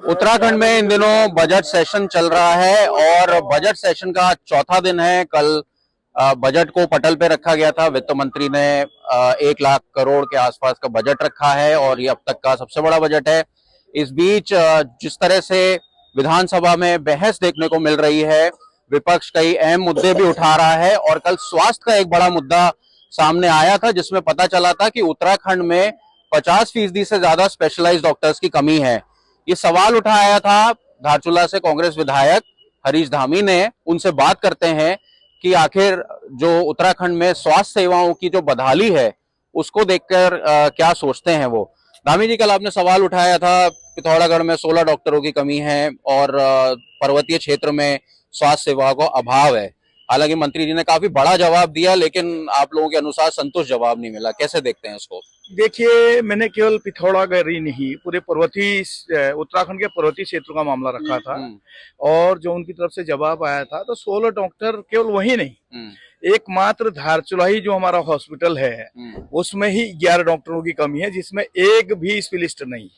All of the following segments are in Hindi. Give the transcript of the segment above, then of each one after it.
उत्तराखंड में इन दिनों बजट सेशन चल रहा है और बजट सेशन का चौथा दिन है। कल बजट को पटल पे रखा गया था। वित्त मंत्री ने 1 लाख करोड़ के आसपास का बजट रखा है और ये अब तक का सबसे बड़ा बजट है। इस बीच जिस तरह से विधानसभा में बहस देखने को मिल रही है, विपक्ष कई अहम मुद्दे भी उठा रहा है और कल स्वास्थ्य का एक बड़ा मुद्दा सामने आया था, जिसमें पता चला था कि उत्तराखंड में 50% से ज्यादा स्पेशलाइज्ड डॉक्टर्स की कमी है। ये सवाल उठाया था धारचूला से कांग्रेस विधायक हरीश धामी ने। उनसे बात करते हैं कि आखिर जो उत्तराखंड में स्वास्थ्य सेवाओं की जो बदहाली है उसको देखकर क्या सोचते हैं वो। धामी जी, कल आपने सवाल उठाया था पिथौरागढ़ में 16 डॉक्टरों की कमी है और पर्वतीय क्षेत्र में स्वास्थ्य सेवाओं का अभाव है। हालांकि मंत्री जी ने काफी बड़ा जवाब दिया, लेकिन आप लोगों के अनुसार संतुष्ट जवाब नहीं मिला। कैसे देखते हैं उसको? देखिए, मैंने केवल पिथौरागढ़ ही नहीं, पूरे उत्तराखंड के पर्वतीय क्षेत्र का मामला रखा था और जो उनकी तरफ से जवाब आया था तो 16 डॉक्टर केवल वही नहीं, एकमात्र धारचूला ही जो हमारा हॉस्पिटल है उसमें ही 11 डॉक्टरों की कमी है, जिसमें एक भी स्पेशलिस्ट नहीं,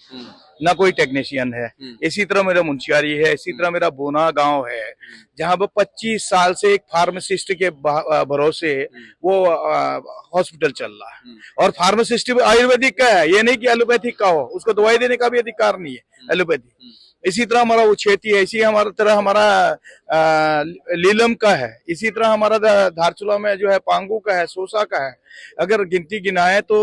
ना कोई टेक्नीशियन है। इसी तरह मेरा मुंशियारी है, इसी तरह मेरा बोना गांव है जहां पर 25 साल से एक फार्मासिस्ट के भरोसे वो हॉस्पिटल चल रहा है। और फार्मासिस्ट भी आयुर्वेदिक का है, ये नहीं कि एलोपैथिक का हो, उसको दवाई देने का भी अधिकार नहीं है एलोपैथी। इसी तरह हमारा उछेती है, इसी हमारा लीलम का है, इसी तरह हमारा धारचूला में जो है पांगू का है, सोसा का है। अगर गिनती गिनाए तो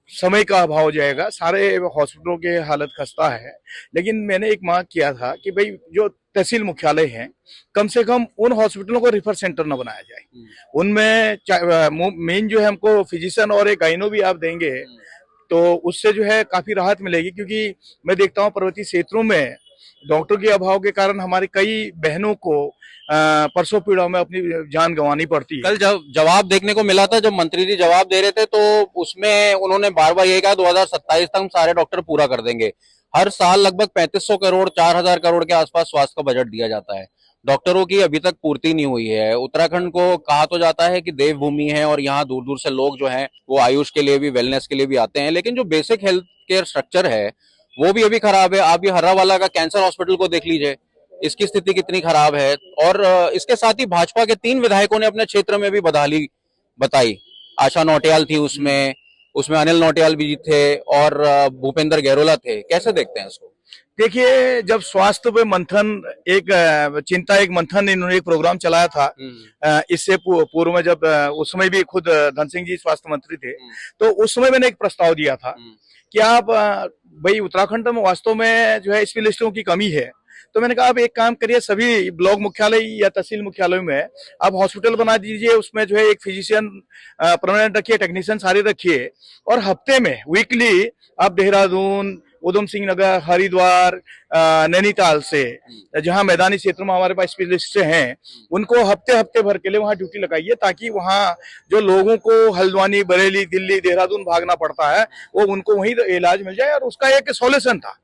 समय का अभाव हो जाएगा, सारे हॉस्पिटलों की हालत खस्ता है। लेकिन मैंने एक मांग किया था कि भाई जो तहसील मुख्यालय हैं, कम से कम उन हॉस्पिटलों को रेफर सेंटर न बनाया जाए। उनमें मेन जो है हमको फिजिशियन और एक गाइनो भी आप देंगे तो उससे जो है काफी राहत मिलेगी, क्योंकि मैं देखता हूँ पर्वतीय क्षेत्रों में डॉक्टर के अभाव के कारण हमारी कई बहनों को परसों पीड़ा में अपनी जान गंवानी पड़ती है। कल जवाब देखने को मिला था, जब मंत्री जी जवाब दे रहे थे तो उसमें उन्होंने बार बार ये कहा 2027 तक हम सारे डॉक्टर पूरा कर देंगे। हर साल लगभग 3500 करोड़ 4000 करोड़ के आसपास स्वास्थ्य का बजट दिया जाता है। डॉक्टरों की अभी तक पूर्ति नहीं हुई है। उत्तराखंड को कहा तो जाता है कि देवभूमि है और यहाँ दूर दूर से लोग जो हैं वो आयुष के लिए भी, वेलनेस के लिए भी आते हैं, लेकिन जो बेसिक हेल्थ केयर स्ट्रक्चर है वो भी अभी खराब है। आप ये हर्रावाला का कैंसर हॉस्पिटल को देख लीजिए, इसकी स्थिति कितनी खराब है। और इसके साथ ही भाजपा के 3 विधायकों ने अपने क्षेत्र में भी बदहाली बताई। आशा नौटियाल थी उसमें अनिल नौटियाल भी थे और भूपेंद्र गहरोला थे। कैसे देखते हैं इसको? देखिए, जब स्वास्थ्य पे मंथन एक मंथन इन्होंने एक प्रोग्राम चलाया था, इससे पूर्व में जब उस समय भी खुद धन सिंह जी स्वास्थ्य मंत्री थे, तो उस समय मैंने एक प्रस्ताव दिया था कि आप भाई उत्तराखंड में वास्तव में जो है स्पेशलिस्टों की कमी है, तो मैंने कहा आप एक काम करिए, सभी ब्लॉक मुख्यालय या तहसील मुख्यालय में आप हॉस्पिटल बना दीजिए, उसमें जो है एक फिजिशियन परमानेंट रखिए, टेक्नीशियन सारे रखिए, और हफ्ते में वीकली आप देहरादून, उधम सिंह नगर, हरिद्वार, नैनीताल से जहां मैदानी क्षेत्र में हमारे पास स्पेशलिस्ट हैं, उनको हफ्ते भर के लिए वहां ड्यूटी लगाइए, ताकि वहां जो लोगों को हल्द्वानी, बरेली, दिल्ली, देहरादून भागना पड़ता है वो उनको वहीं इलाज मिल जाए। और उसका एक सॉल्यूशन था,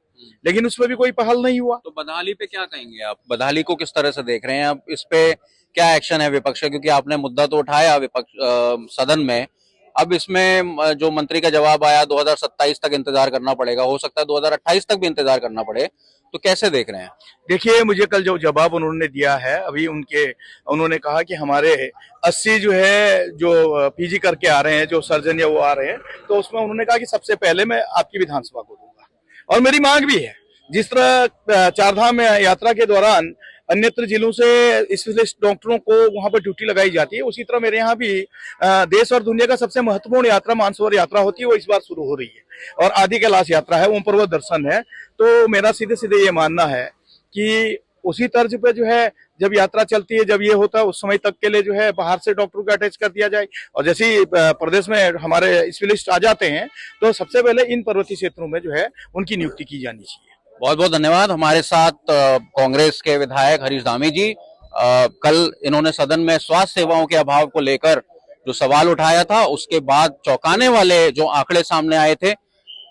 लेकिन उस पर भी कोई पहल नहीं हुआ। तो बदहाली पे क्या कहेंगे आप? बदहाली को किस तरह से देख रहे हैं आप? इस पे क्या एक्शन है विपक्ष का? क्योंकि आपने मुद्दा तो उठाया विपक्ष सदन में। अब इसमें जो मंत्री का जवाब आया 2027 तक इंतजार करना पड़ेगा, हो सकता है 2028 तक भी इंतजार करना पड़े, तो कैसे देख रहे हैं? देखिए, मुझे कल जो जवाब उन्होंने दिया है, अभी उन्होंने कहा कि हमारे 80 जो है जो पीजी करके आ रहे हैं, जो सर्जन या वो आ रहे हैं, तो उसमें उन्होंने कहा कि सबसे पहले मैं आपकी विधानसभा को दूंगा। और मेरी मांग भी है, जिस तरह चारधाम यात्रा के दौरान अन्यत्र जिलों से स्पेशलिस्ट डॉक्टरों को वहां पर ड्यूटी लगाई जाती है, उसी तरह मेरे यहाँ भी देश और दुनिया का सबसे महत्वपूर्ण यात्रा मानसरोवर यात्रा होती है, वो इस बार शुरू हो रही है। और आदि कैलाश यात्रा है, ओम पर्वत दर्शन है। तो मेरा सीधे सीधे ये मानना है कि उसी तर्ज पे जो है जब यात्रा चलती है, जब ये होता है, उस समय तक के लिए जो है बाहर से डॉक्टरों को अटैच कर दिया जाए। और जैसे ही प्रदेश में हमारे स्पेशलिस्ट आ जाते हैं तो सबसे पहले इन पर्वतीय क्षेत्रों में जो है उनकी नियुक्ति की जानी चाहिए। बहुत बहुत धन्यवाद। हमारे साथ कांग्रेस के विधायक हरीश धामी जी। कल इन्होंने सदन में स्वास्थ्य सेवाओं के अभाव को लेकर जो सवाल उठाया था, उसके बाद चौंकाने वाले जो आंकड़े सामने आए थे,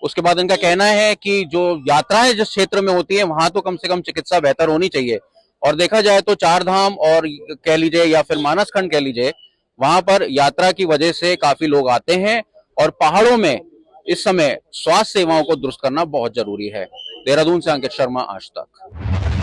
उसके बाद इनका कहना है कि जो यात्राएं जिस क्षेत्र में होती है वहां तो कम से कम चिकित्सा बेहतर होनी चाहिए। और देखा जाए तो चारधाम और कह लीजिए या फिर मानस खंड कह लीजिए, वहां पर यात्रा की वजह से काफी लोग आते हैं और पहाड़ों में इस समय स्वास्थ्य सेवाओं को दुरुस्त करना बहुत जरूरी है। देहरादून से अंकित शर्मा, आज तक।